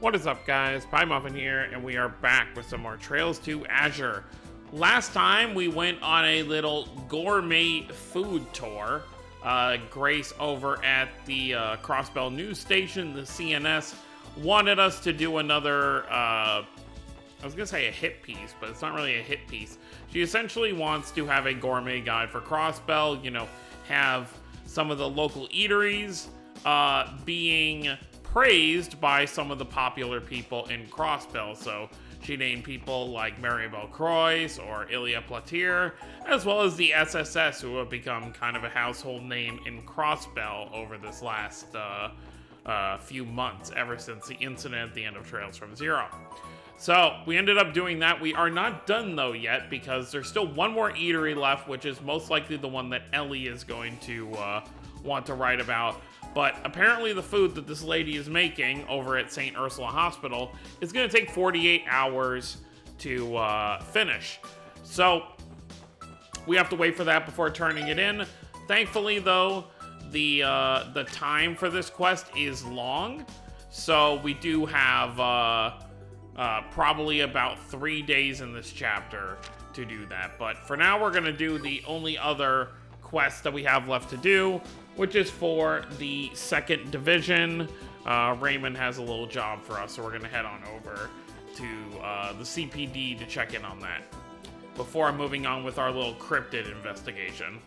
What is up, guys? Pie Muffin here, and we are back with some more Trails to Azure. Last time, we went on a little gourmet food tour. Grace over at the Crossbell news station, the CNS, wanted us to do another, I was going to say a hit piece, but it's not really a hit piece. She essentially wants to have a gourmet guide for Crossbell, you know, have some of the local eateries being praised by some of the popular people in Crossbell. So she named people like Maribel Croix or Ilya Platier, as well as the SSS, who have become kind of a household name in Crossbell over this last few months, ever since the incident at the end of Trails from Zero. So we ended up doing that. We are not done though yet, because there's still one more eatery left, which is most likely the one that Ellie is going to want to write about. But apparently the food that this lady is making over at St. Ursula Hospital is going to take 48 hours to finish. So we have to wait for that before turning it in. Thankfully, though, the time for this quest is long. So we do have probably about 3 days in this chapter to do that. But for now, we're going to do the only other quest that we have left to do, which is for the 2nd Division. Raymond has a little job for us, so we're going to head on over to the CPD to check in on that before moving on with our little cryptid investigation.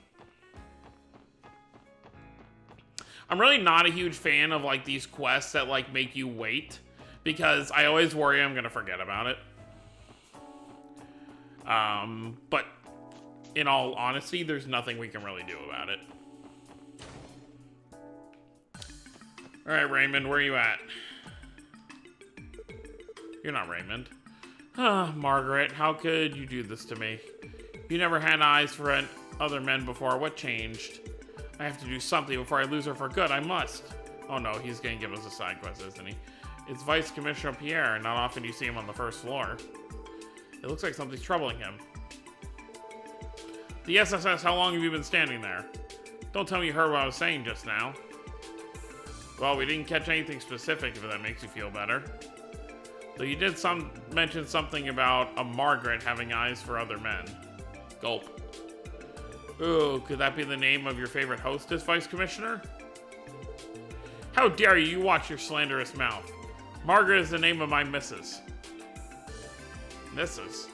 I'm really not a huge fan of like these quests that like make you wait, because I always worry I'm going to forget about it. But in all honesty, there's nothing we can really do about it. All right, Raymond, where are you at? You're not Raymond. Margaret, how could you do this to me? You never had eyes for other men before. What changed? I have to do something before I lose her for good. I must. Oh no, he's going to give us a side quest, isn't he? It's Vice Commissioner Pierre. Not often you see him on the first floor. It looks like something's troubling him. The SSS, how long have you been standing there? Don't tell me you heard what I was saying just now. Well, we didn't catch anything specific, if that makes you feel better. Though you did mention something about a Margaret having eyes for other men. Gulp. Ooh, could that be the name of your favorite hostess, Vice Commissioner? How dare you watch your slanderous mouth. Margaret is the name of my missus. Missus?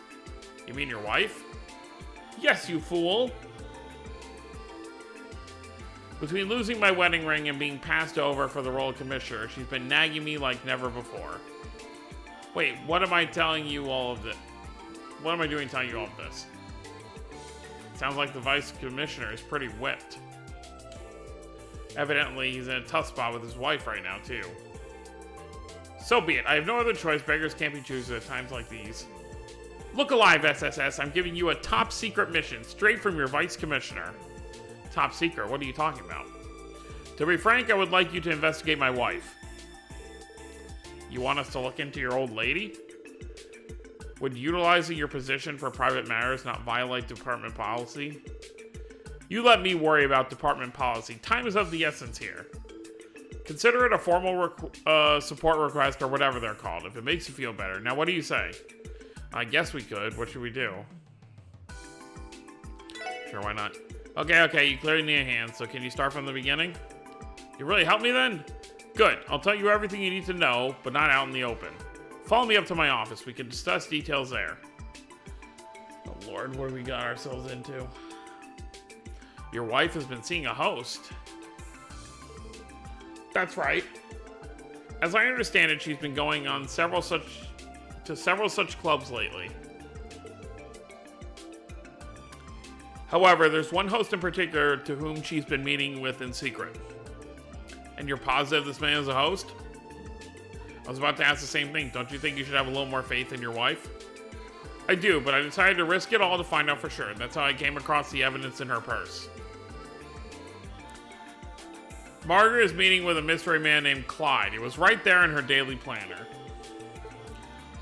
You mean your wife? Yes, you fool! Between losing my wedding ring and being passed over for the role of commissioner, she's been nagging me like never before. Wait, what am I telling you all of this? What am I doing telling you all of this? Sounds like the vice commissioner is pretty whipped. Evidently, he's in a tough spot with his wife right now, too. So be it. I have no other choice. Beggars can't be choosers at times like these. Look alive, SSS. I'm giving you a top secret mission straight from your vice commissioner. Top secret? What are you talking about? To be frank, I would like you to investigate my wife. You want us to look into your old lady? Would utilizing your position for private matters not violate department policy? You let me worry about department policy. Time is of the essence here. Consider it a formal support request or whatever they're called, if it makes you feel better. Now, what do you say? I guess we could. What should we do? Sure, why not? Okay, you clearly need a hand, so can you start from the beginning? You really help me then? Good, I'll tell you everything you need to know, but not out in the open. Follow me up to my office, we can discuss details there. Oh Lord, what have we got ourselves into? Your wife has been seeing a host. That's right. As I understand it, she's been going on several such clubs lately. However, there's one host in particular to whom she's been meeting with in secret. And you're positive this man is a host? I was about to ask the same thing. Don't you think you should have a little more faith in your wife? I do, but I decided to risk it all to find out for sure. That's how I came across the evidence in her purse. Margaret is meeting with a mystery man named Clyde. It was right there in her daily planner.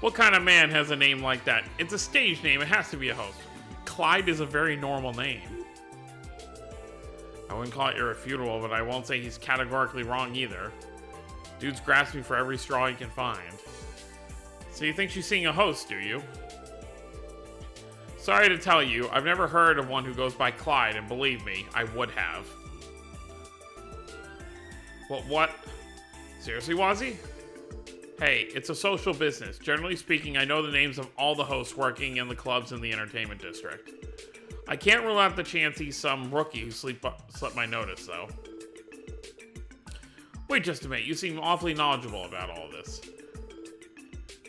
What kind of man has a name like that? It's a stage name. It has to be a host. Clyde is a very normal name. I wouldn't call it irrefutable, but I won't say he's categorically wrong either. Dude's grasping for every straw he can find. So you think she's seeing a host, do you? Sorry to tell you, I've never heard of one who goes by Clyde, and believe me, I would have. Well, what? Seriously, Wazzy? Hey, it's a social business. Generally speaking, I know the names of all the hosts working in the clubs in the entertainment district. I can't rule out the chance he's some rookie who slept my notice, though. Wait just a minute, you seem awfully knowledgeable about all this.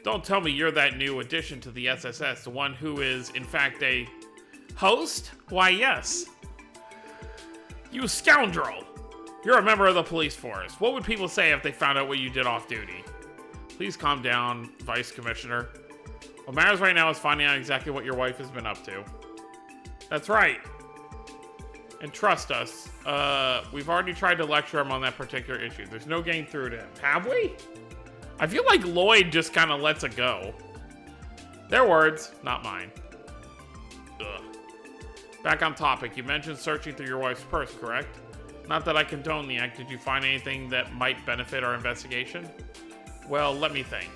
Don't tell me you're that new addition to the SSS, the one who is, in fact, a host? Why, yes. You scoundrel! You're a member of the police force. What would people say if they found out what you did off duty? Please calm down, Vice Commissioner. What matters right now is finding out exactly what your wife has been up to. That's right. And trust us, we've already tried to lecture him on that particular issue. There's no getting through to him. Have we? I feel like Lloyd just kind of lets it go. Their words, not mine. Ugh. Back on topic, you mentioned searching through your wife's purse, correct? Not that I condone the act. Did you find anything that might benefit our investigation? Well, let me think.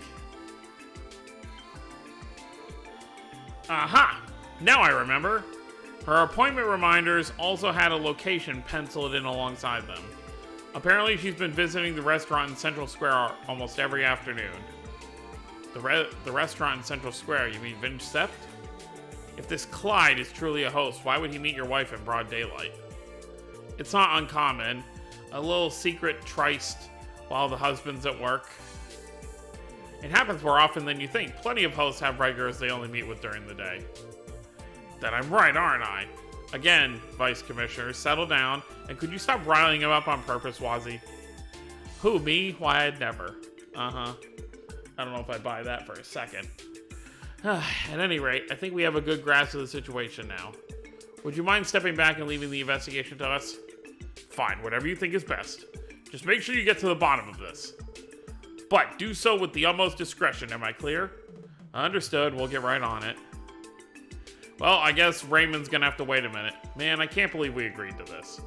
Aha! Now I remember. Her appointment reminders also had a location penciled in alongside them. Apparently, she's been visiting the restaurant in Central Square almost every afternoon. The restaurant in Central Square, you mean Vinge Sept? If this Clyde is truly a host, why would he meet your wife in broad daylight? It's not uncommon. A little secret tryst while the husband's at work. It happens more often than you think. Plenty of hosts have regulars they only meet with during the day. Then I'm right, aren't I? Again, Vice Commissioner, settle down, and could you stop riling him up on purpose, Wazzy? Who, me? Why, I'd never. Uh-huh. I don't know if I buy that for a second. At any rate, I think we have a good grasp of the situation now. Would you mind stepping back and leaving the investigation to us? Fine, whatever you think is best. Just make sure you get to the bottom of this. But do so with the utmost discretion, am I clear? Understood, we'll get right on it. Well, I guess Raymond's gonna have to wait a minute. Man, I can't believe we agreed to this.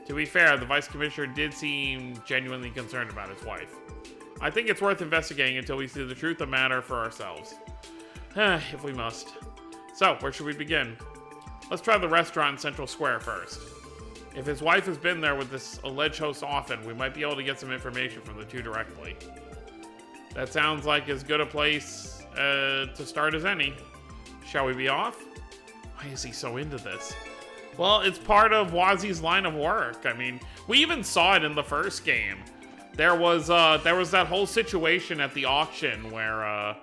To be fair, the Vice Commissioner did seem genuinely concerned about his wife. I think it's worth investigating until we see the truth of the matter for ourselves. If we must. So, where should we begin? Let's try the restaurant in Central Square first. If his wife has been there with this alleged host often, we might be able to get some information from the two directly. That sounds like as good a place to start as any. Shall we be off? Why is he so into this? Well, it's part of Wazzy's line of work. I mean, we even saw it in the first game. There was that whole situation at the auction where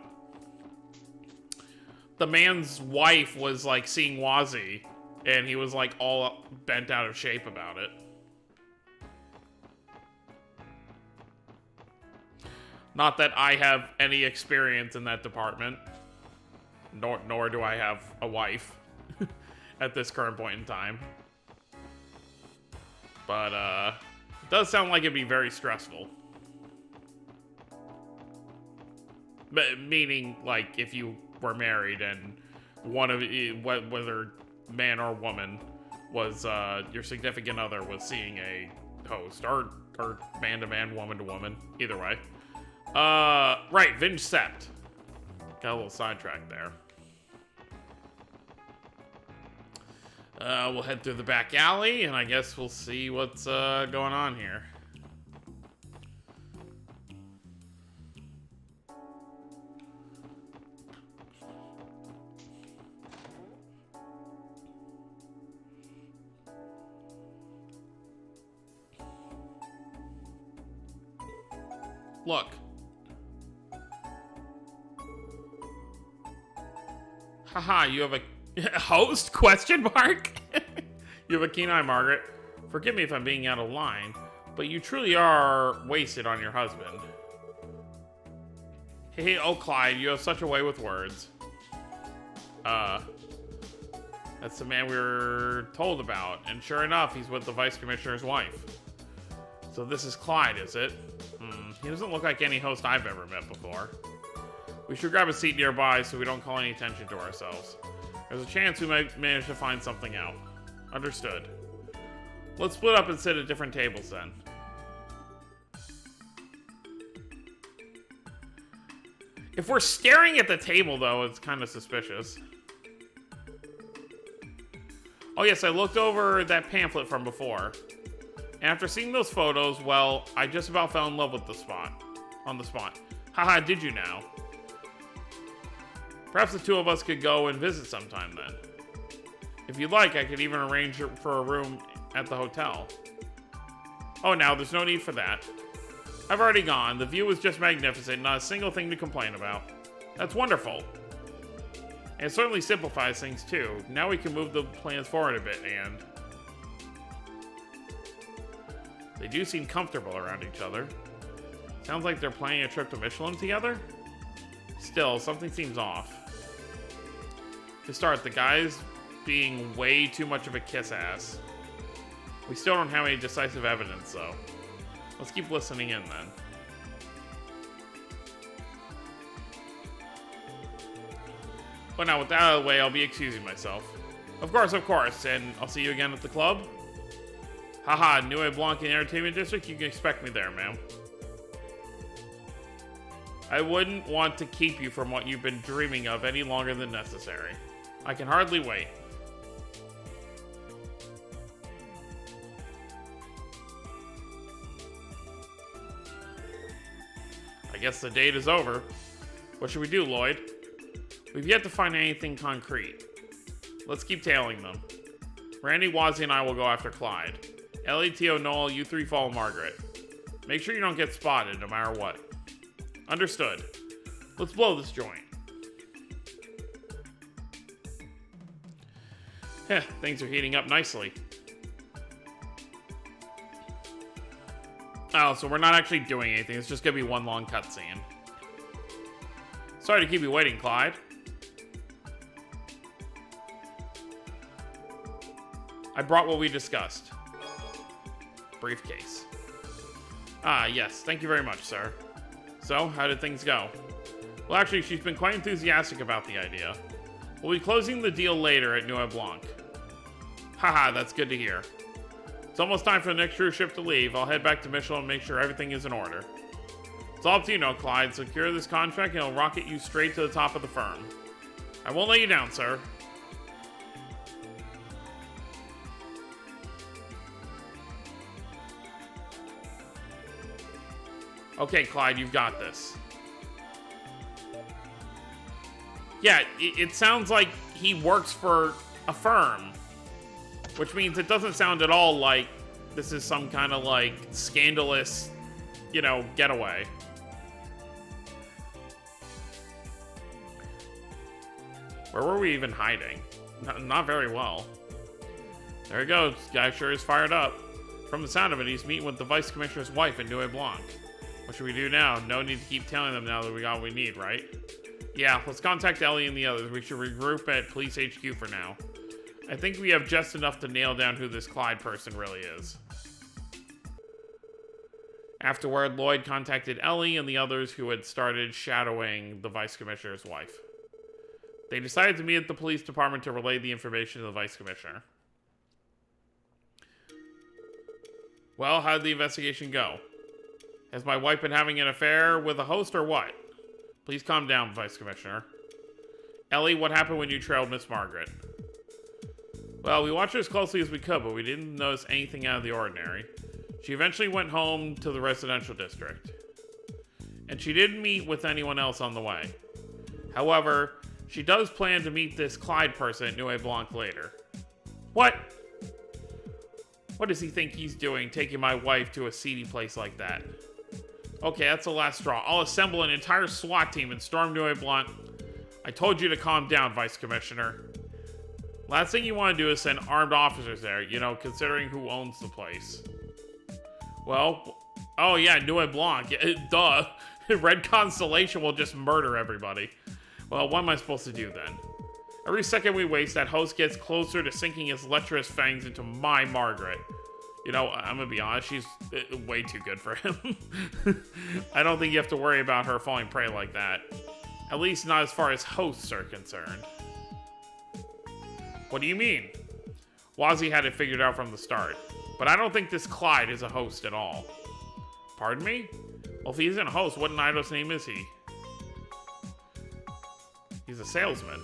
the man's wife was like seeing Wazzy, and he was like all bent out of shape about it. Not that I have any experience in that department, nor do I have a wife at this current point in time. But it does sound like it'd be very stressful. But meaning, like, if you were married and one of whether man or woman was your significant other was seeing a host, or man to man, woman to woman, either way. Right, Vinge Sept. Got a little sidetracked there. We'll head through the back alley, and I guess we'll see what's going on here. Look. Haha, you have a host? Question mark? You have a keen eye, Margaret. Forgive me if I'm being out of line, but you truly are wasted on your husband. Hey, oh Clyde, you have such a way with words. That's the man we were told about, and sure enough, he's with the Vice Commissioner's wife. So this is Clyde, is it? He doesn't look like any host I've ever met before. We should grab a seat nearby so we don't call any attention to ourselves. There's a chance we might manage to find something out. Understood. Let's split up and sit at different tables then. If we're staring at the table, though, it's kind of suspicious. Oh, yes, I looked over that pamphlet from before. And after seeing those photos, well, I just about fell in love with the spot. On the spot. Haha, did you now? Perhaps the two of us could go and visit sometime then. If you'd like, I could even arrange for a room at the hotel. Oh, now, there's no need for that. I've already gone. The view was just magnificent, not a single thing to complain about. That's wonderful. And it certainly simplifies things, too. Now we can move the plans forward a bit, and... They do seem comfortable around each other. Sounds like they're planning a trip to Michelin together? Still, something seems off. To start, the guy's being way too much of a kiss-ass. We still don't have any decisive evidence, though. Let's keep listening in, then. But now, with that out of the way, I'll be excusing myself. Of course, and I'll see you again at the club. Haha, Nuit Blanc in the Entertainment District, you can expect me there, ma'am. I wouldn't want to keep you from what you've been dreaming of any longer than necessary. I can hardly wait. I guess the date is over. What should we do, Lloyd? We've yet to find anything concrete. Let's keep tailing them. Randy, Wazzy, and I will go after Clyde. Ellie, Tio, Noel, you three follow Margaret. Make sure you don't get spotted, no matter what. Understood. Let's blow this joint. Heh, things are heating up nicely. Oh, so we're not actually doing anything. It's just gonna be one long cutscene. Sorry to keep you waiting, Clyde. I brought what we discussed. Briefcase. Ah, yes. Thank you very much, sir. So, how did things go? Well, actually, she's been quite enthusiastic about the idea. We'll be closing the deal later at Nuit Blanc. Haha, that's good to hear. It's almost time for the next cruise ship to leave. I'll head back to Michelin and make sure everything is in order. It's all up to you now, Clyde. Secure this contract and it'll rocket you straight to the top of the firm. I won't let you down, sir. Okay, Clyde, you've got this. Yeah, it sounds like he works for a firm. Which means it doesn't sound at all like this is some kind of, like, scandalous, you know, getaway. Where were we even hiding? Not very well. There he goes. Guy sure is fired up. From the sound of it, he's meeting with the Vice Commissioner's wife in Nuit Blanc. What should we do now? No need to keep telling them now that we got what we need, right? Yeah, let's contact Ellie and the others. We should regroup at Police HQ for now. I think we have just enough to nail down who this Clyde person really is. Afterward, Lloyd contacted Ellie and the others who had started shadowing the Vice Commissioner's wife. They decided to meet at the police department to relay the information to the Vice Commissioner. Well, how did the investigation go? Has my wife been having an affair with a host or what? Please calm down, Vice Commissioner. Ellie, what happened when you trailed Miss Margaret? Well, we watched her as closely as we could, but we didn't notice anything out of the ordinary. She eventually went home to the residential district. And she didn't meet with anyone else on the way. However, she does plan to meet this Clyde person at Nuit Blanc later. What? What does he think he's doing, taking my wife to a seedy place like that? Okay, that's the last straw. I'll assemble an entire SWAT team and storm Nuit Blanc. I told you to calm down, Vice Commissioner. Last thing you want to do is send armed officers there, you know, considering who owns the place. Well, oh yeah, Nuit Blanc. Duh. Red Constellation will just murder everybody. Well, what am I supposed to do then? Every second we waste, that host gets closer to sinking his lecherous fangs into my Margaret. You know, I'm gonna be honest, she's way too good for him. I don't think you have to worry about her falling prey like that. At least not as far as hosts are concerned. What do you mean? Wazzy had it figured out from the start. But I don't think this Clyde is a host at all. Pardon me? Well, if he isn't a host, what in Ido's name is he? He's a salesman.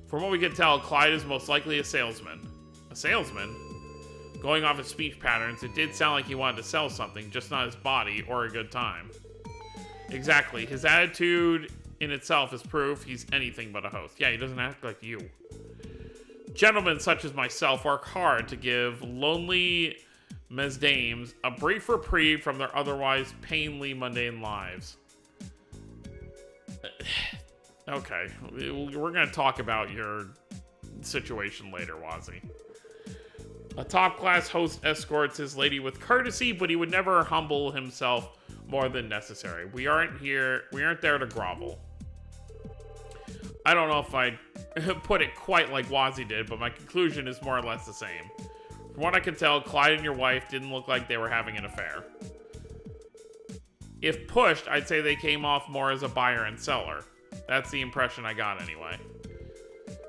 From what we can tell, Clyde is most likely a salesman. A salesman? Going off his speech patterns, it did sound like he wanted to sell something, just not his body or a good time. Exactly. His attitude in itself is proof he's anything but a host. Yeah, he doesn't act like you. Gentlemen such as myself work hard to give lonely mesdames a brief reprieve from their otherwise painfully mundane lives. Okay, we're going to talk about your situation later, Wazzy. A top-class host escorts his lady with courtesy, but he would never humble himself more than necessary. We aren't there to grovel. I don't know if I put it quite like Wazzy did, but my conclusion is more or less the same. From what I can tell, Clyde and your wife didn't look like they were having an affair. If pushed, I'd say they came off more as a buyer and seller. That's the impression I got anyway.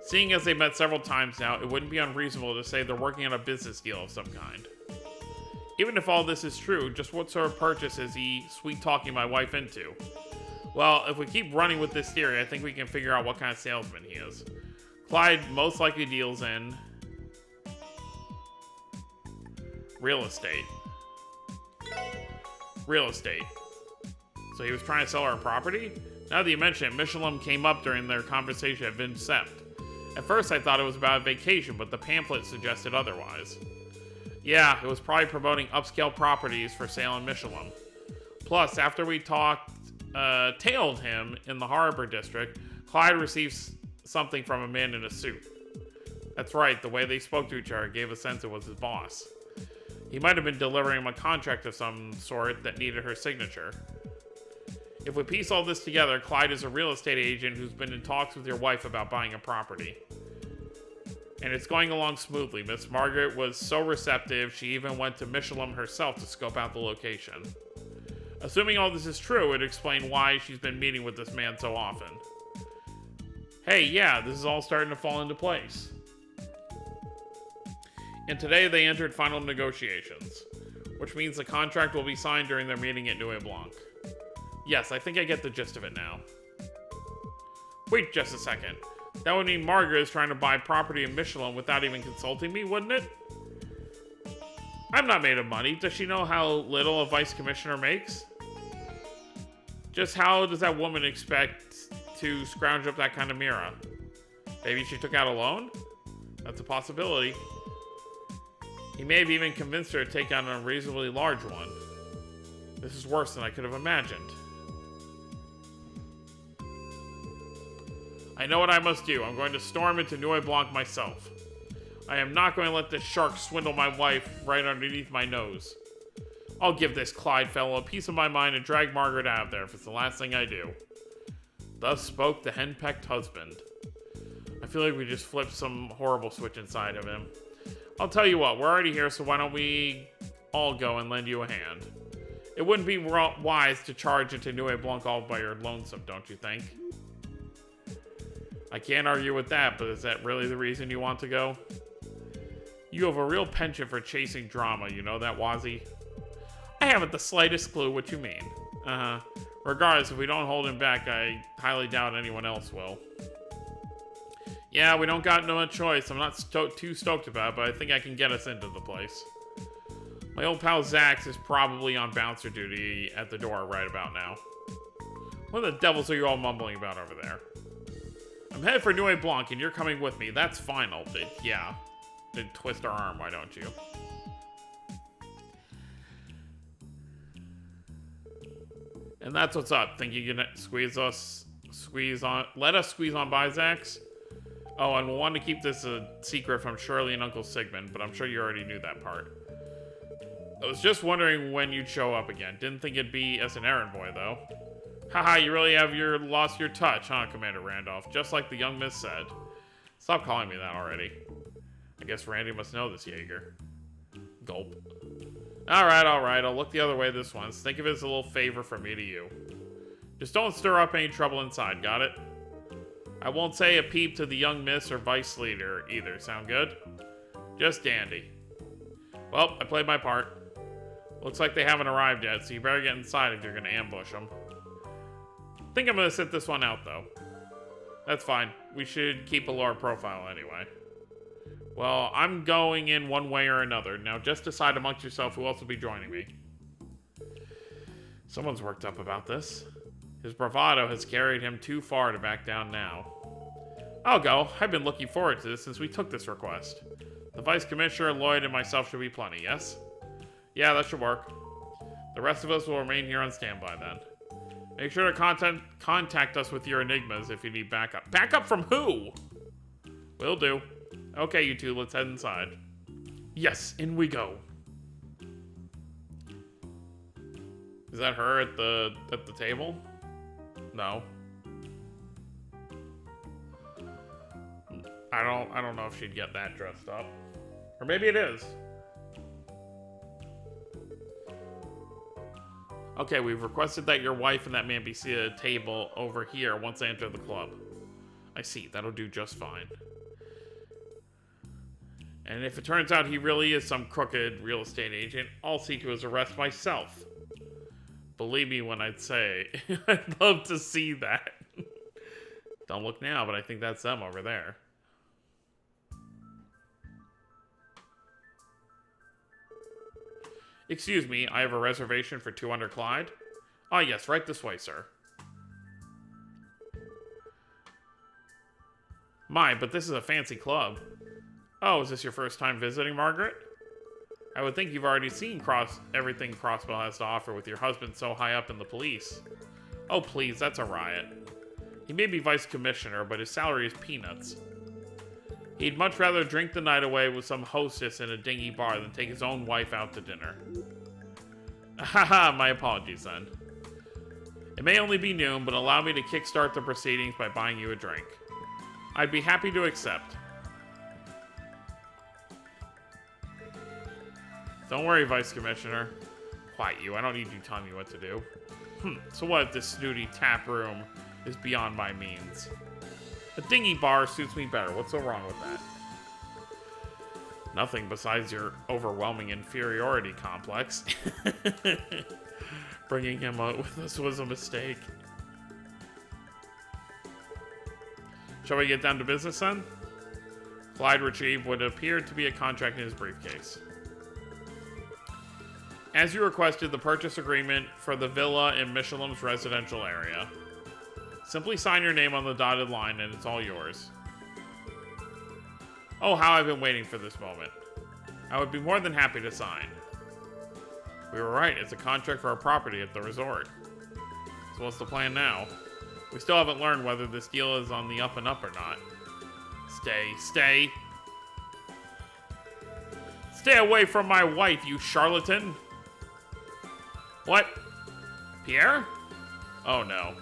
Seeing as they've met several times now, it wouldn't be unreasonable to say they're working on a business deal of some kind. Even if all this is true, just what sort of purchase is he sweet-talking my wife into? Well, if we keep running with this theory, I think we can figure out what kind of salesman he is. Clyde most likely deals in real estate. Real estate. So he was trying to sell her a property? Now that you mention it, Michelin came up during their conversation at Vincept. At first I thought it was about a vacation, but the pamphlet suggested otherwise. Yeah, it was probably promoting upscale properties for sale in Michelin. Plus, after we tailed him in the Harbor District, Clyde received something from a man in a suit. That's right, the way they spoke to each other gave a sense it was his boss. He might have been delivering him a contract of some sort that needed her signature. If we piece all this together, Clyde is a real estate agent who's been in talks with your wife about buying a property. And it's going along smoothly. Miss Margaret was so receptive, she even went to Michelin herself to scope out the location. Assuming all this is true, it'd explain why she's been meeting with this man so often. Hey, yeah, this is all starting to fall into place. And today they entered final negotiations, which means the contract will be signed during their meeting at Nuit Blanc. Yes, I think I get the gist of it now. Wait just a second. That would mean Margaret is trying to buy property in Michelin without even consulting me, wouldn't it? I'm not made of money. Does she know how little a vice commissioner makes? Just how does that woman expect to scrounge up that kind of mira? Maybe she took out a loan? That's a possibility. He may have even convinced her to take on a reasonably large one. This is worse than I could have imagined. I know what I must do. I'm going to storm into Nuit Blanc myself. I am not going to let this shark swindle my wife right underneath my nose. I'll give this Clyde fellow a piece of my mind and drag Margaret out of there if it's the last thing I do. Thus spoke the henpecked husband. I feel like we just flipped some horrible switch inside of him. I'll tell you what, we're already here, so why don't we all go and lend you a hand? It wouldn't be wise to charge into Nuit Blanc all by your lonesome, don't you think? I can't argue with that, but is that really the reason you want to go? You have a real penchant for chasing drama, you know that, Wazzy? I haven't the slightest clue what you mean. Regardless, if we don't hold him back, I highly doubt anyone else will. Yeah, we don't got no choice. I'm not too stoked about it, but I think I can get us into the place. My old pal Zax is probably on bouncer duty at the door right about now. What the devils are you all mumbling about over there? I'm headed for Nuit Blanc, and you're coming with me. That's fine, old dude. Yeah. Then twist our arm, why don't you? And that's what's up. Think you can let us squeeze on by, Zax? Oh, and we'll want to keep this a secret from Shirley and Uncle Sigmund, but I'm sure you already knew that part. I was just wondering when you'd show up again. Didn't think it'd be as an errand boy, though. Haha, you really have lost your touch, huh, Commander Randolph? Just like the young miss said. Stop calling me that already. I guess Randy must know this, Jaeger. Gulp. Alright, I'll look the other way this once. Think of it as a little favor from me to you. Just don't stir up any trouble inside, got it? I won't say a peep to the young miss or vice leader either, sound good? Just dandy. Well, I played my part. Looks like they haven't arrived yet, so you better get inside if you're gonna ambush them. Think I'm gonna sit this one out, though. That's fine. We should keep a lower profile anyway. Well, I'm going in one way or another. Now just decide amongst yourself who else will be joining me. Someone's worked up about this. His bravado has carried him too far to back down now. I'll go. I've been looking forward to this since we took this request. The Vice Commissioner, Lloyd, and myself should be plenty, yes? Yeah, that should work. The rest of us will remain here on standby then. Make sure to contact us with your enigmas if you need backup. Backup from who? Will do. Okay, you two, let's head inside. Yes, in we go. Is that her at the table? No. I don't know if she'd get that dressed up. Or maybe it is. Okay, we've requested that your wife and that man be seated at a table over here once they enter the club. I see, that'll do just fine. And if it turns out he really is some crooked real estate agent, I'll see to his arrest myself. Believe me when I'd say, I'd love to see that. Don't look now, but I think that's them over there. Excuse me, I have a reservation for 2 under Clyde. Ah, yes, right this way, sir. My, but this is a fancy club. Oh, is this your first time visiting, Margaret? I would think you've already seen everything Crossbell has to offer with your husband so high up in the police. Oh, please, that's a riot. He may be vice commissioner, but his salary is peanuts. He'd much rather drink the night away with some hostess in a dingy bar than take his own wife out to dinner. Haha, my apologies then. It may only be noon, but allow me to kickstart the proceedings by buying you a drink. I'd be happy to accept. Don't worry, Vice Commissioner. Quiet you, I don't need you telling me what to do. So what if this snooty tap room is beyond my means? A dingy bar suits me better. What's so wrong with that? Nothing besides your overwhelming inferiority complex. Bringing him out with us was a mistake. Shall we get down to business then? Clyde retrieved what appeared to be a contract in his briefcase. As you requested, the purchase agreement for the villa in Michelin's residential area. Simply sign your name on the dotted line and it's all yours. Oh, how I've been waiting for this moment. I would be more than happy to sign. We were right, it's a contract for our property at the resort. So what's the plan now? We still haven't learned whether this deal is on the up and up or not. Stay. Stay away from my wife, you charlatan! What? Pierre? Oh no.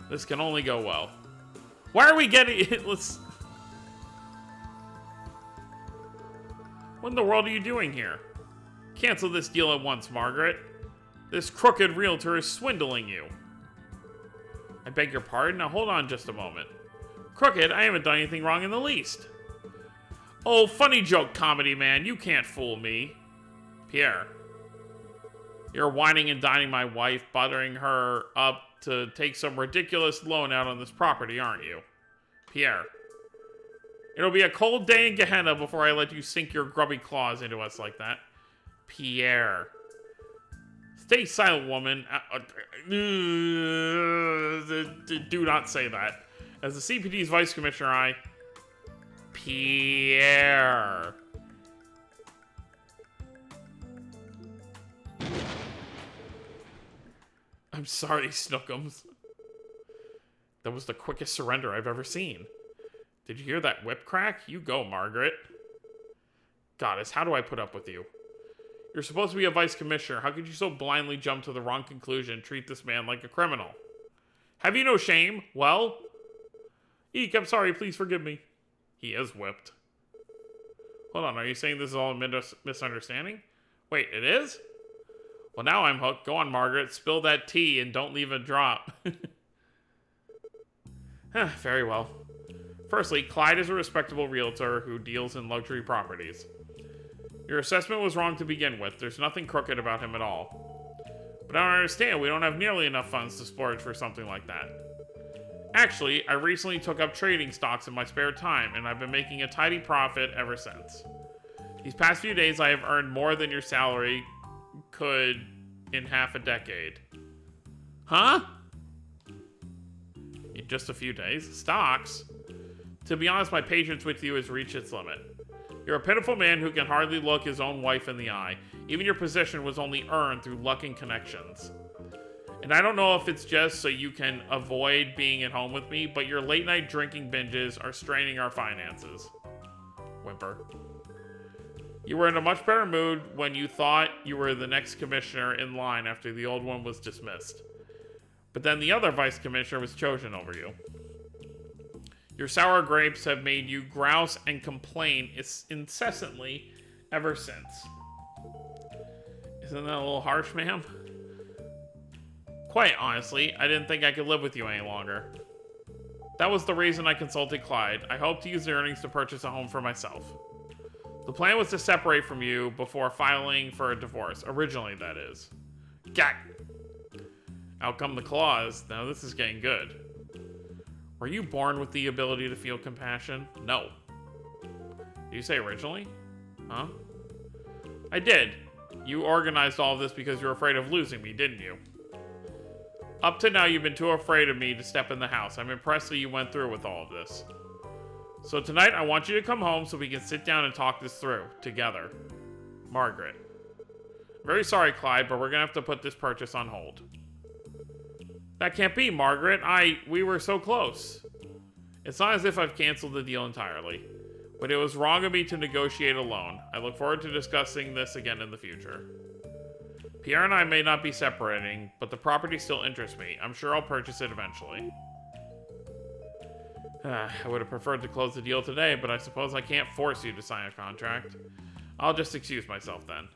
This can only go well. Why are we getting it? Let's... What in the world are you doing here? Cancel this deal at once, Margaret. This crooked realtor is swindling you. I beg your pardon? Now hold on just a moment. Crooked? I haven't done anything wrong in the least. Oh, funny joke comedy, man. You can't fool me. Pierre. You're whining and dining my wife, buttering her up to take some ridiculous loan out on this property, aren't you? Pierre. It'll be a cold day in Gehenna before I let you sink your grubby claws into us like that. Pierre. Stay silent, woman. Do not say that. As the CPD's vice commissioner, Pierre. I'm sorry, Snookums. That was the quickest surrender I've ever seen. Did you hear that whip crack? You go, Margaret. Goddess, how do I put up with you? You're supposed to be a vice commissioner. How could you so blindly jump to the wrong conclusion and treat this man like a criminal? Have you no shame? Well? Eek, I'm sorry. Please forgive me. He is whipped. Hold on, are you saying this is all a misunderstanding? Wait, it is? Well, now I'm hooked. Go on, Margaret. Spill that tea and don't leave a drop. Very well. Firstly, Clyde is a respectable realtor who deals in luxury properties. Your assessment was wrong to begin with. There's nothing crooked about him at all. But I don't understand. We don't have nearly enough funds to splurge for something like that. Actually, I recently took up trading stocks in my spare time, and I've been making a tidy profit ever since. These past few days, I have earned more than your salary could in half a decade. Huh? In just a few days? Stocks? To be honest, my patience with you has reached its limit. You're a pitiful man who can hardly look his own wife in the eye. Even your position was only earned through luck and connections. And I don't know if it's just so you can avoid being at home with me, but your late night drinking binges are straining our finances. Whimper. You were in a much better mood when you thought you were the next commissioner in line after the old one was dismissed. But then the other vice commissioner was chosen over you. Your sour grapes have made you grouse and complain incessantly ever since. Isn't that a little harsh, ma'am? Quite honestly, I didn't think I could live with you any longer. That was the reason I consulted Clyde. I hoped to use the earnings to purchase a home for myself. The plan was to separate from you before filing for a divorce. Originally, that is. Gat! Out come the claws. Now this is getting good. Were you born with the ability to feel compassion? No. Did you say originally? Huh? I did. You organized all of this because you were afraid of losing me, didn't you? Up to now, you've been too afraid of me to step in the house. I'm impressed that you went through with all of this. So tonight, I want you to come home so we can sit down and talk this through, together. Margaret. Very sorry, Clyde, but we're gonna have to put this purchase on hold. That can't be, Margaret. We were so close. It's not as if I've canceled the deal entirely, but it was wrong of me to negotiate alone. I look forward to discussing this again in the future. Pierre and I may not be separating, but the property still interests me. I'm sure I'll purchase it eventually. I would have preferred to close the deal today, but I suppose I can't force you to sign a contract. I'll just excuse myself then.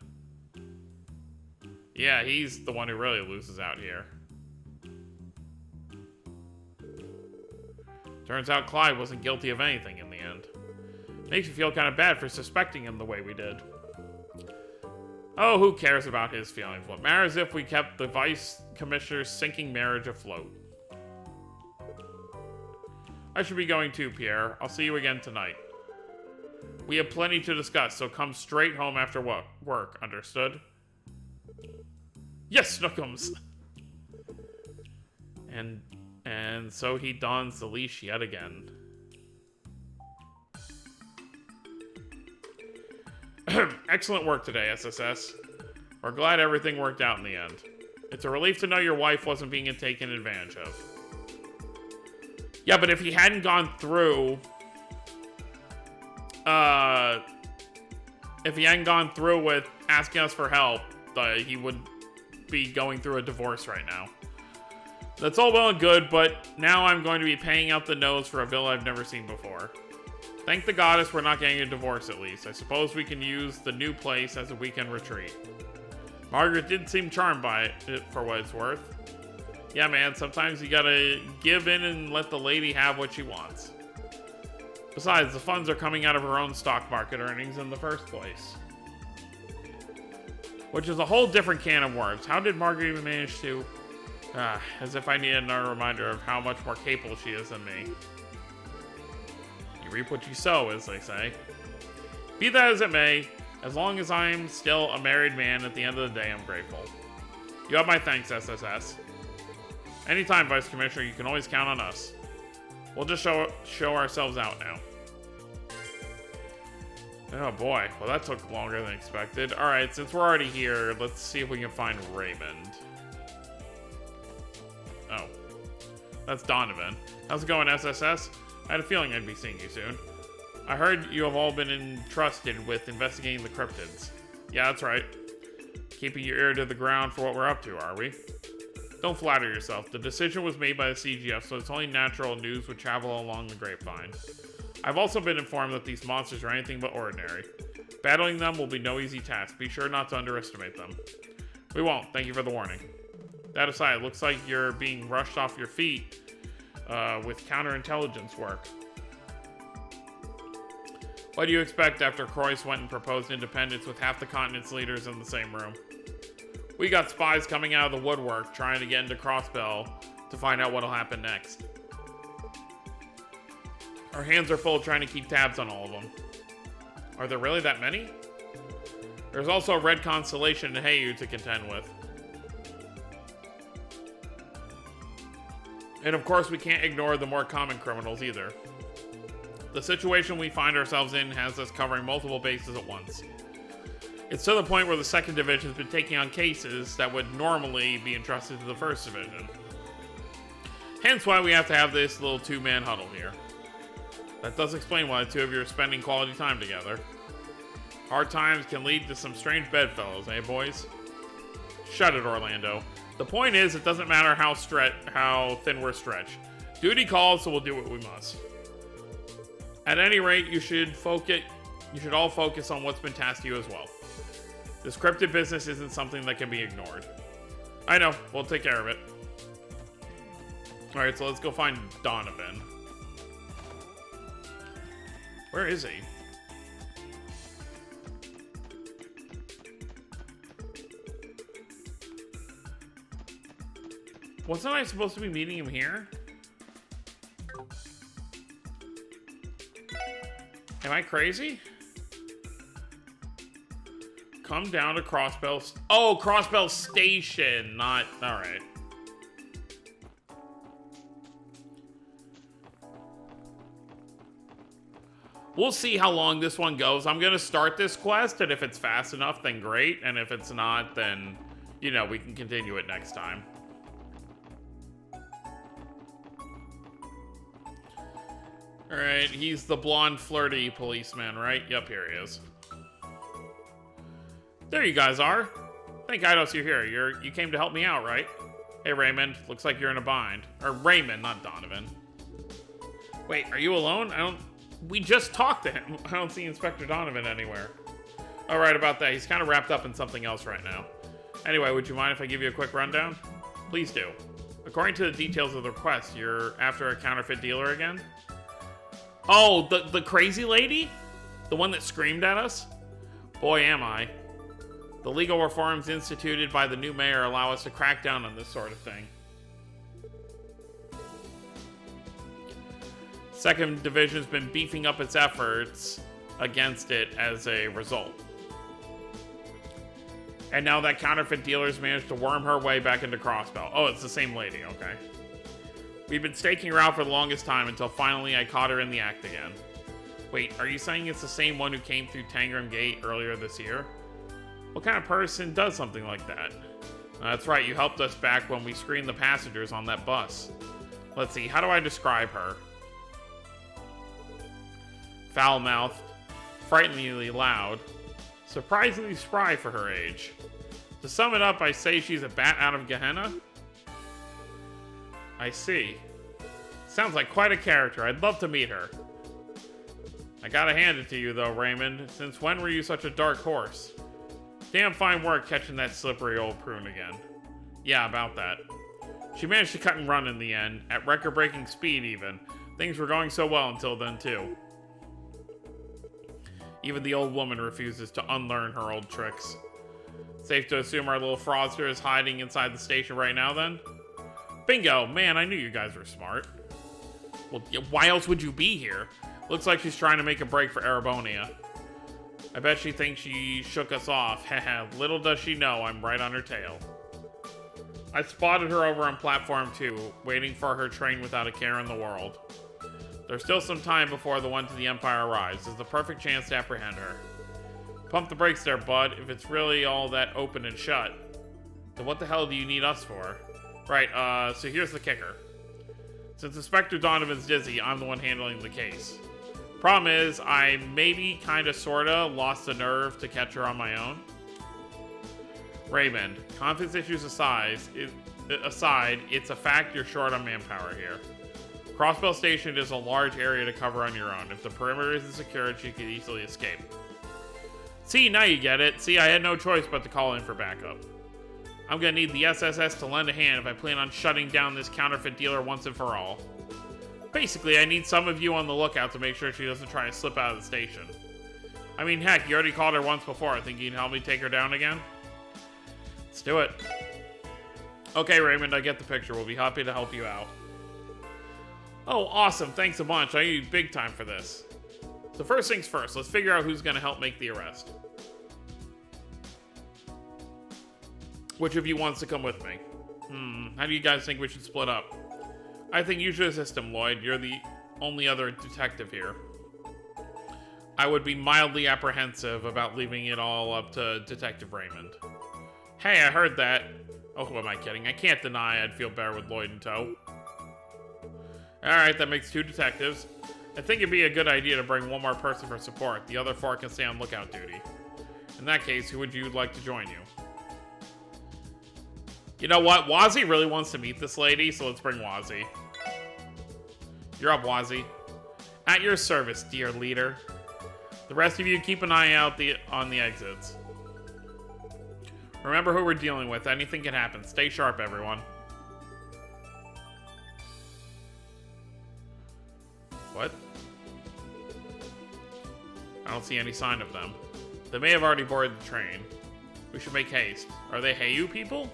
Yeah, he's the one who really loses out here. Turns out Clyde wasn't guilty of anything in the end. Makes me feel kind of bad for suspecting him the way we did. Oh, who cares about his feelings? What matters if we kept the vice commissioner's sinking marriage afloat. I should be going too, Pierre. I'll see you again tonight. We have plenty to discuss, so come straight home after work, understood? Yes, Snookums! And so he dons the leash yet again. Excellent work today, SSS. We're glad everything worked out in the end. It's a relief to know your wife wasn't being taken advantage of. Yeah, but if he hadn't gone through... if he hadn't gone through with asking us for help, he would be going through a divorce right now. That's all well and good, but now I'm going to be paying out the nose for a villa I've never seen before. Thank the goddess we're not getting a divorce at least. I suppose we can use the new place as a weekend retreat. Margaret did seem charmed by it for what it's worth. Yeah, man, sometimes you gotta give in and let the lady have what she wants. Besides, the funds are coming out of her own stock market earnings in the first place. Which is a whole different can of worms. How did Margaret even manage to... as if I needed another reminder of how much more capable she is than me. You reap what you sow, as they say. Be that as it may, as long as I'm still a married man at the end of the day, I'm grateful. You have my thanks, SSS. Anytime, Vice Commissioner, you can always count on us. We'll just show ourselves out now. Oh boy, well that took longer than expected. Alright, since we're already here, let's see if we can find Raymond. Oh. That's Donovan. How's it going, SSS? I had a feeling I'd be seeing you soon. I heard you have all been entrusted with investigating the cryptids. Yeah, that's right. Keeping your ear to the ground for what we're up to, are we? Don't flatter yourself. The decision was made by the CGF, so it's only natural news would travel along the grapevine. I've also been informed that these monsters are anything but ordinary. Battling them will be no easy task. Be sure not to underestimate them. We won't. Thank you for the warning. That aside, it looks like you're being rushed off your feet with counterintelligence work. What do you expect after Croyce went and proposed independence with half the continent's leaders in the same room? We got spies coming out of the woodwork trying to get into Crossbell to find out what'll happen next. Our hands are full trying to keep tabs on all of them. Are there really that many? There's also a red constellation in Heyu to contend with. And of course, we can't ignore the more common criminals either. The situation we find ourselves in has us covering multiple bases at once. It's to the point where the 2nd Division has been taking on cases that would normally be entrusted to the 1st Division. Hence why we have to have this little 2-man huddle here. That does explain why the 2 of you are spending quality time together. Hard times can lead to some strange bedfellows, eh, boys? Shut it, Orlando. The point is, it doesn't matter how thin we're stretched. Duty calls, so we'll do what we must. At any rate, you should all focus on what's been tasked to you as well. This cryptid business isn't something that can be ignored. I know, we'll take care of it. Alright, so let's go find Donovan. Where is he? Wasn't I supposed to be meeting him here? Am I crazy? Come down to Crossbell. Oh, Crossbell Station, not. Alright. We'll see how long this one goes. I'm gonna start this quest, and if it's fast enough, then great. And if it's not, then, you know, we can continue it next time. Alright, he's the blonde flirty policeman, right? Yep, here he is. There you guys are. Thank Eidos you're here. You came to help me out, right? Hey, Raymond. Looks like you're in a bind. Or Raymond, not Donovan. Wait, are you alone? We just talked to him. I don't see Inspector Donovan anywhere. Oh, right about that. He's kind of wrapped up in something else right now. Anyway, would you mind if I give you a quick rundown? Please do. According to the details of the request, you're after a counterfeit dealer again? Oh, the crazy lady? The one that screamed at us? Boy, am I. The legal reforms instituted by the new mayor allow us to crack down on this sort of thing. 2nd Division's been beefing up its efforts against it as a result. And now that counterfeit dealer's managed to worm her way back into Crossbell. Oh, it's the same lady, okay. We've been staking her out for the longest time until finally I caught her in the act again. Wait, are you saying it's the same one who came through Tangram Gate earlier this year? What kind of person does something like that? That's right, you helped us back when we screened the passengers on that bus. Let's see, how do I describe her? Foul-mouthed, frighteningly loud, surprisingly spry for her age. To sum it up, I say she's a bat out of Gehenna? I see. Sounds like quite a character. I'd love to meet her. I gotta hand it to you, though, Raymond. Since when were you such a dark horse? Damn fine work catching that slippery old prune again. Yeah, about that. She managed to cut and run in the end, at record-breaking speed even. Things were going so well until then, too. Even the old woman refuses to unlearn her old tricks. Safe to assume our little fraudster is hiding inside the station right now, then? Bingo! Man, I knew you guys were smart. Well, why else would you be here? Looks like she's trying to make a break for Erebonia. I bet she thinks she shook us off. Haha, little does she know I'm right on her tail. I spotted her over on Platform 2, waiting for her train without a care in the world. There's still some time before the one to the Empire arrives. It's the perfect chance to apprehend her. Pump the brakes there, bud. If it's really all that open and shut, then what the hell do you need us for? Right, so here's the kicker. Since Inspector Donovan's dizzy, I'm the one handling the case. Problem is, I maybe, kinda, sorta, lost the nerve to catch her on my own. Raymond, confidence issues aside, it's a fact you're short on manpower here. Crossbell Station is a large area to cover on your own. If the perimeter isn't secured, you could easily escape. See, now you get it. See, I had no choice but to call in for backup. I'm gonna need the SSS to lend a hand if I plan on shutting down this counterfeit dealer once and for all. Basically, I need some of you on the lookout to make sure she doesn't try to slip out of the station. I mean, heck, you already called her once before. Think you can help me take her down again? Let's do it. Okay, Raymond, I get the picture. We'll be happy to help you out. Oh, awesome. Thanks a bunch. I need big time for this. So first things first, let's figure out who's going to help make the arrest. Which of you wants to come with me? How do you guys think we should split up? I think you should assist him, Lloyd. You're the only other detective here. I would be mildly apprehensive about leaving it all up to Detective Raymond. Hey, I heard that. Oh, who am I kidding? I can't deny I'd feel better with Lloyd in tow. Alright, that makes 2 detectives. I think it'd be a good idea to bring one more person for support. The other 4 can stay on lookout duty. In that case, who would you like to join you? You know what? Wazzy really wants to meet this lady, so let's bring Wazzy. You're up, Wazzy. At your service, dear leader. The rest of you keep an eye out on the exits. Remember who we're dealing with. Anything can happen. Stay sharp, everyone. What? I don't see any sign of them. They may have already boarded the train. We should make haste. Are they Heyu people?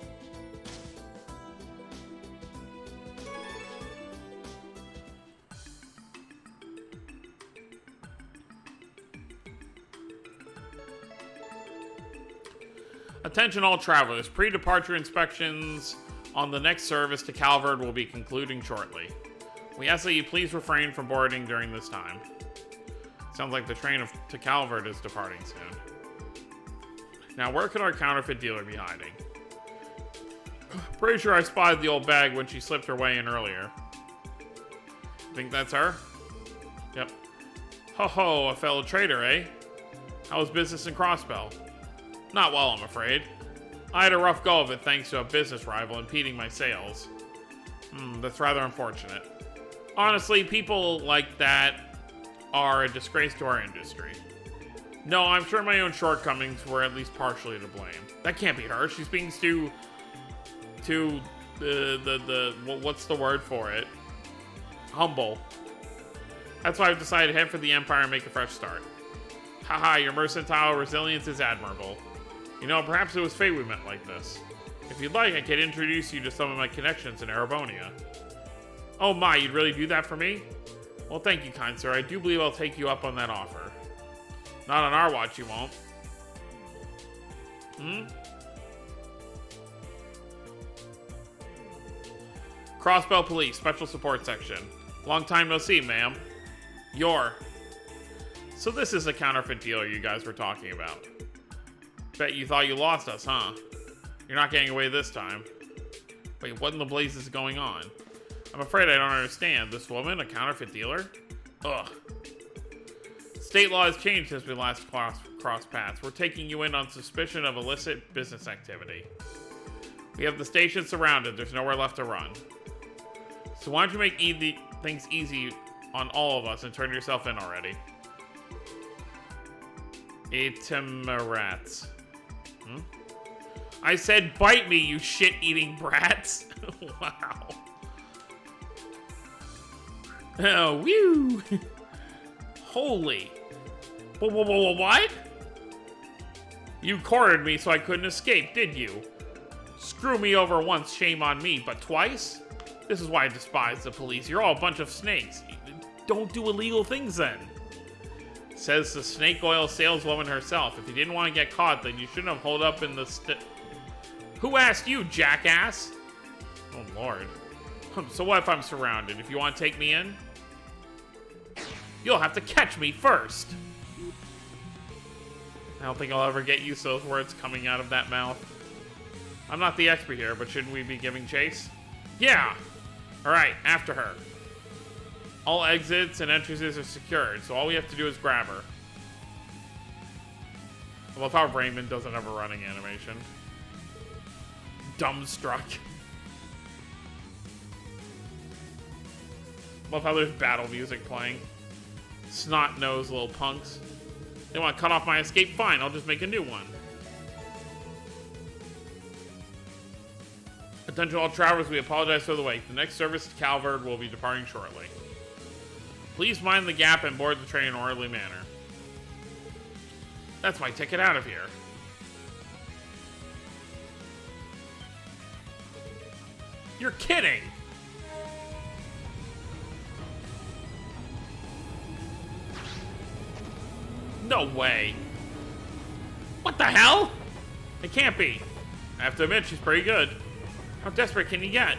Attention all travelers. Pre-departure inspections on the next service to Calvert will be concluding shortly. We ask that you please refrain from boarding during this time. Sounds like the train to Calvert is departing soon. Now, where could our counterfeit dealer be hiding? Pretty sure I spotted the old bag when she slipped her way in earlier. Think that's her? Yep. Ho ho, a fellow trader, eh? How was business in Crossbell? Not well, I'm afraid. I had a rough go of it thanks to a business rival impeding my sales. That's rather unfortunate. Honestly, people like that are a disgrace to our industry. No, I'm sure my own shortcomings were at least partially to blame. That can't be her. She's being what's the word for it? Humble. That's why I've decided to head for the Empire and make a fresh start. Haha, your mercantile resilience is admirable. You know, perhaps it was fate we met like this. If you'd like, I could introduce you to some of my connections in Erebonea. Oh my, you'd really do that for me? Well, thank you, kind sir. I do believe I'll take you up on that offer. Not on our watch, you won't. Crossbell Police, Special Support Section. Long time no see, ma'am. So this is the counterfeit dealer you guys were talking about. Bet you thought you lost us, huh? You're not getting away this time. Wait, what in the blazes is going on? I'm afraid I don't understand. This woman, a counterfeit dealer? Ugh. State law has changed since we last crossed paths. We're taking you in on suspicion of illicit business activity. We have the station surrounded. There's nowhere left to run. So why don't you make things easy on all of us and turn yourself in already? Itimerats. I said bite me, you shit-eating brats. Wow. Oh, whew. Holy. What? You cornered me so I couldn't escape, did you? Screw me over once, shame on me, but twice? This is why I despise the police. You're all a bunch of snakes. Don't do illegal things then. Says the snake oil saleswoman herself. If you didn't want to get caught, then you shouldn't have holed up in the Who asked you, jackass? Oh, Lord. So what if I'm surrounded? If you want to take me in, you'll have to catch me first. I don't think I'll ever get used to those words coming out of that mouth. I'm not the expert here, but shouldn't we be giving chase? Yeah! Alright, after her. All exits and entrances are secured, so all we have to do is grab her. I love how Raymond doesn't have a running animation. Dumbstruck. Love how there's battle music playing. Snot-nosed little punks. They want to cut off my escape? Fine, I'll just make a new one. Attention all travelers, we apologize for the wait. The next service to Calvert will be departing shortly. Please mind the gap and board the train in an orderly manner. That's my ticket out of here. You're kidding! No way. What the hell? It can't be. I have to admit, she's pretty good. How desperate can you get?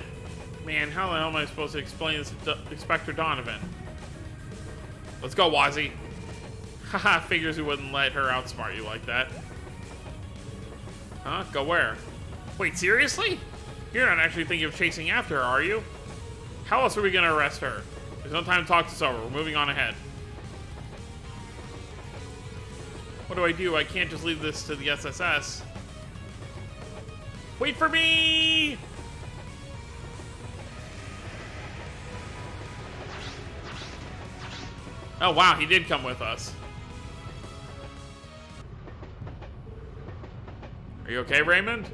Man, how the hell am I supposed to explain this to Inspector Donovan? Let's go, Wazzy. Haha, figures we wouldn't let her outsmart you like that. Huh? Go where? Wait, seriously? You're not actually thinking of chasing after her, are you? How else are we gonna arrest her? There's no time to talk this over. We're moving on ahead. What do I do? I can't just leave this to the SSS. Wait for me! Oh, wow, he did come with us. Are you okay, Raymond?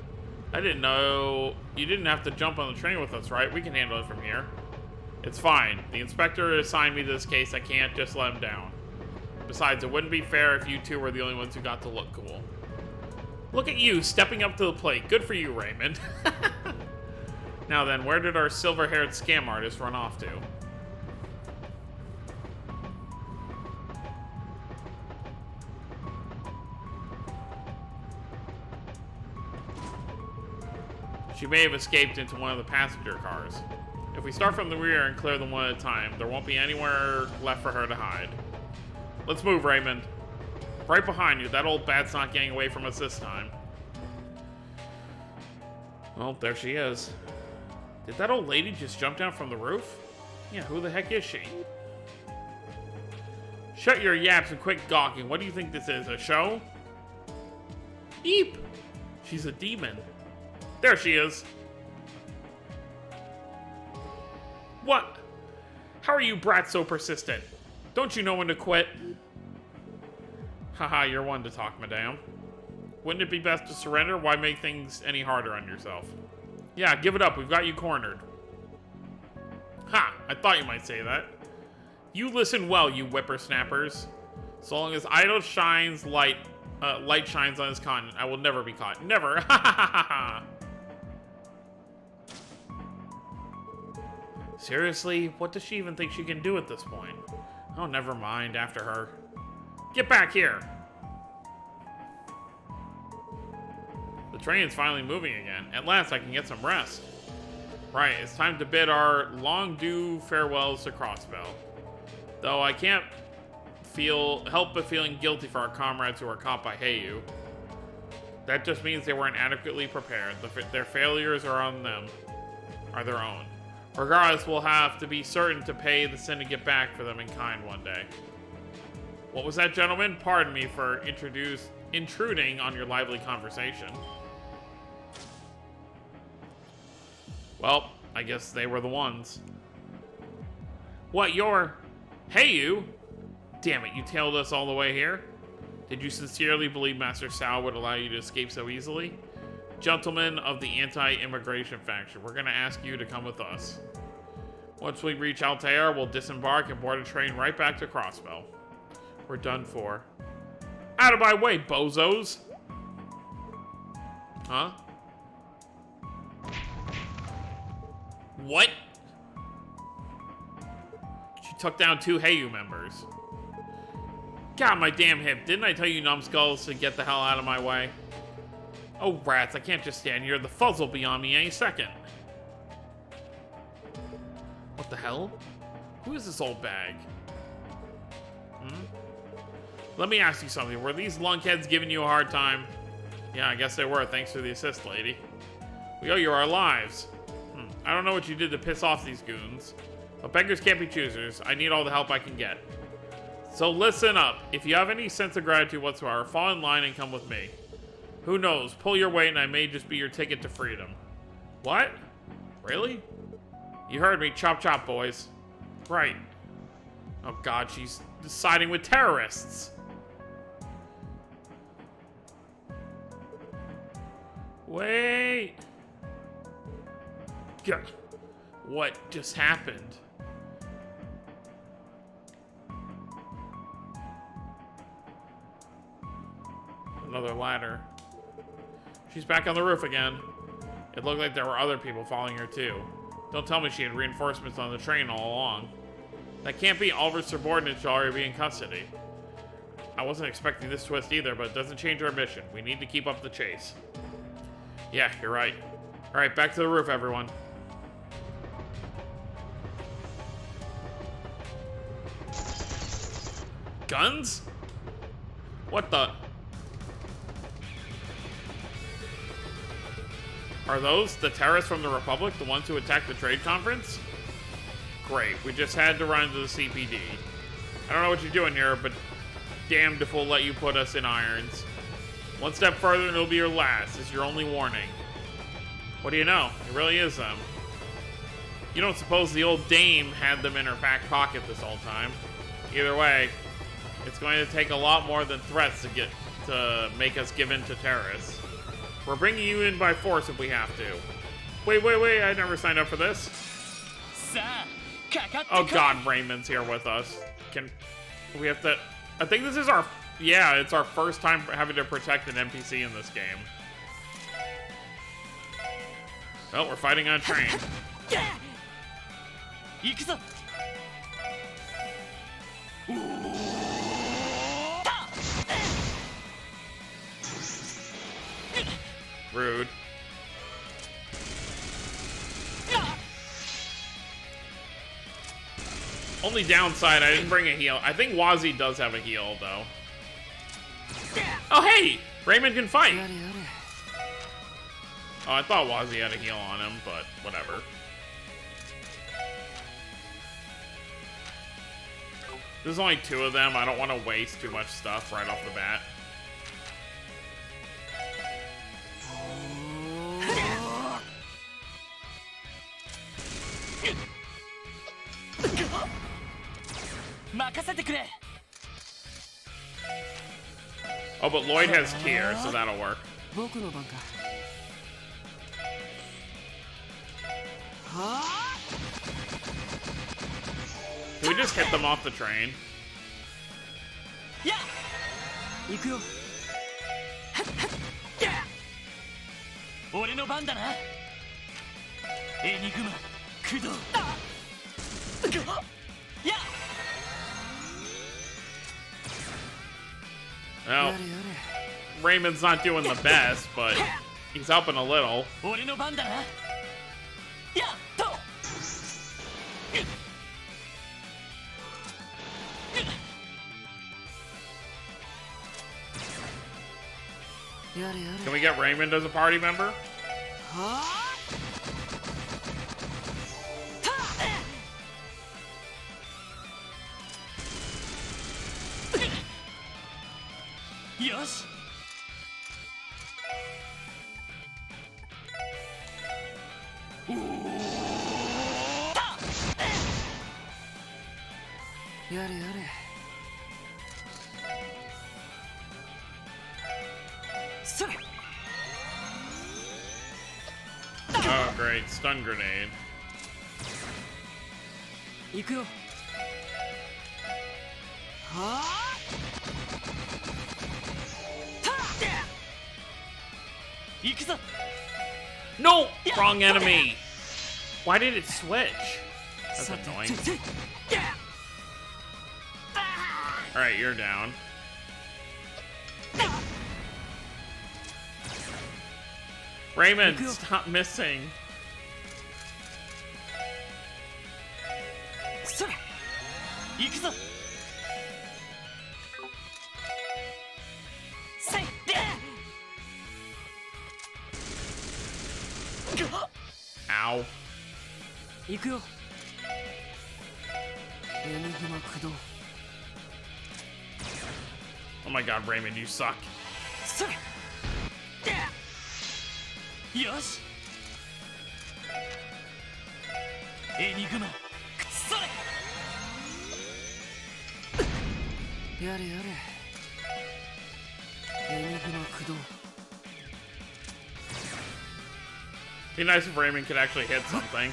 I didn't know... You didn't have to jump on the train with us, right? We can handle it from here. It's fine. The inspector assigned me this case. I can't just let him down. Besides, it wouldn't be fair if you two were the only ones who got to look cool. Look at you, stepping up to the plate. Good for you, Raymond. Now then, where did our silver-haired scam artist run off to? She may have escaped into one of the passenger cars. If we start from the rear and clear them one at a time, there won't be anywhere left for her to hide. Let's move, Raymond. Right behind you. That old bat's not getting away from us this time. Well, there she is. Did that old lady just jump down from the roof? Yeah, who the heck is she? Shut your yaps and quit gawking. What do you think this is, a show? Eep! She's a demon. There she is. What? How are you brats so persistent? Don't you know when to quit? Haha, you're one to talk, madame. Wouldn't it be best to surrender? Why make things any harder on yourself? Yeah, give it up. We've got you cornered. Ha! I thought you might say that. You listen well, you whippersnappers. So long as idle shines light shines on his continent, I will never be caught. Never. Ha ha ha ha. Seriously? What does she even think she can do at this point? Oh, never mind. After her. Get back here! The train is finally moving again. At last, I can get some rest. Right, it's time to bid our long-due farewells to Crossbell. Though I can't help but feeling guilty for our comrades who are caught by Heyu. That just means they weren't adequately prepared. Their failures are their own. Regardless, we'll have to be certain to pay the syndicate back for them in kind one day. What was that, gentlemen? Pardon me for intruding on your lively conversation. Well, I guess they were the ones. What, Hey, you! Damn it, you tailed us all the way here? Did you sincerely believe Master Sao would allow you to escape so easily? Gentlemen of the anti-immigration faction, we're gonna ask you to come with us. Once we reach Altair, we'll disembark and board a train right back to Crossbell. We're done for. Out of my way, bozos! Huh? What? She took down 2 Heyu members. God, my damn hip. Didn't I tell you numbskulls to get the hell out of my way? Oh, rats, I can't just stand here. The fuzz will be on me any second. What the hell? Who is this old bag? Let me ask you something. Were these lunkheads giving you a hard time? Yeah, I guess they were. Thanks for the assist, lady. We owe you our lives. I don't know what you did to piss off these goons. But beggars can't be choosers. I need all the help I can get. So listen up. If you have any sense of gratitude whatsoever, fall in line and come with me. Who knows? Pull your weight and I may just be your ticket to freedom. What? Really? You heard me. Chop chop, boys. Right. Oh god, she's siding with terrorists. Wait. God. What just happened? Another ladder. She's back on the roof again. It looked like there were other people following her too. Don't tell me she had reinforcements on the train all along. That can't be. All of her subordinates should already be in custody. I wasn't expecting this twist either, but it doesn't change our mission. We need to keep up the chase. Yeah, you're right. All right, back to the roof, everyone. Guns? What the? Are those the terrorists from the Republic, the ones who attacked the trade conference? Great, we just had to run into the CPD. I don't know what you're doing here, but damned if we'll let you put us in irons. One step further and it'll be your last. It's your only warning. What do you know? It really is them. You don't suppose the old dame had them in her back pocket this whole time? Either way, it's going to take a lot more than threats to make us give in to terrorists. We're bringing you in by force if we have to. Wait, I never signed up for this. Oh god, Raymond's here with us. Can we have to... I think this is our... Yeah, it's our first time having to protect an NPC in this game. Well, we're fighting on a train. Rude. Only downside, I didn't bring a heal. I think Wazzy does have a heal, though. Oh, hey! Raymond can fight! Oh, I thought Wazzy had a heal on him, but whatever. There's only 2 of them. I don't want to waste too much stuff right off the bat. Oh, but Lloyd has Tier, so that'll work. Can we just hit them off the train? Well, Raymond's not doing the best, but he's helping a little. Can we get Raymond as a party member? Yes. Oh, great. Stun grenade. No! Wrong enemy! Why did it switch? That's annoying. Alright, you're down. Raymond, stop missing. Ow. Oh my god, Raymond, you suck. Yes. Be nice if Raymond could actually hit something.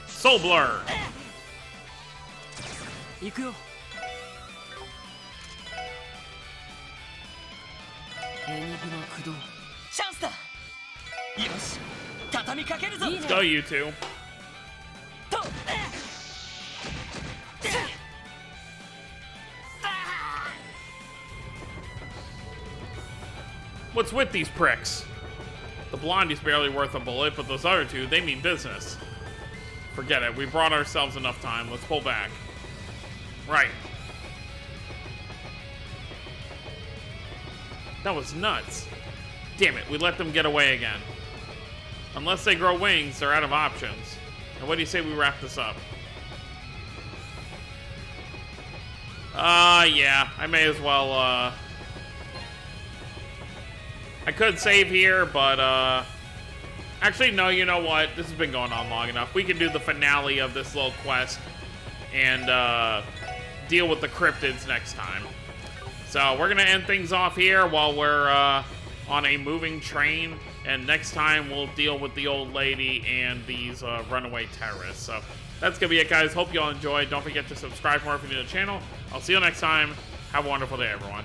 So Soul Blur. 行くよ。エニグマ駆動。チャンスだ。よし、畳みかけるぞ。 Let's go, you two. と。What's with these pricks? The blondie's barely worth a bullet, but those other two, they mean business. Forget it. We brought ourselves enough time. Let's pull back. Right. That was nuts. Damn it, we let them get away again. Unless they grow wings, they're out of options. And what do you say we wrap this up? Yeah. I may as well, I could save here, but, actually, no, you know what? This has been going on long enough. We can do the finale of this little quest and, deal with the cryptids next time. So, we're gonna end things off here while we're, on a moving train. And next time, we'll deal with the old lady and these, runaway terrorists. So, that's gonna be it, guys. Hope you all enjoyed. Don't forget to subscribe for more if you're new to the channel. I'll see you next time. Have a wonderful day, everyone.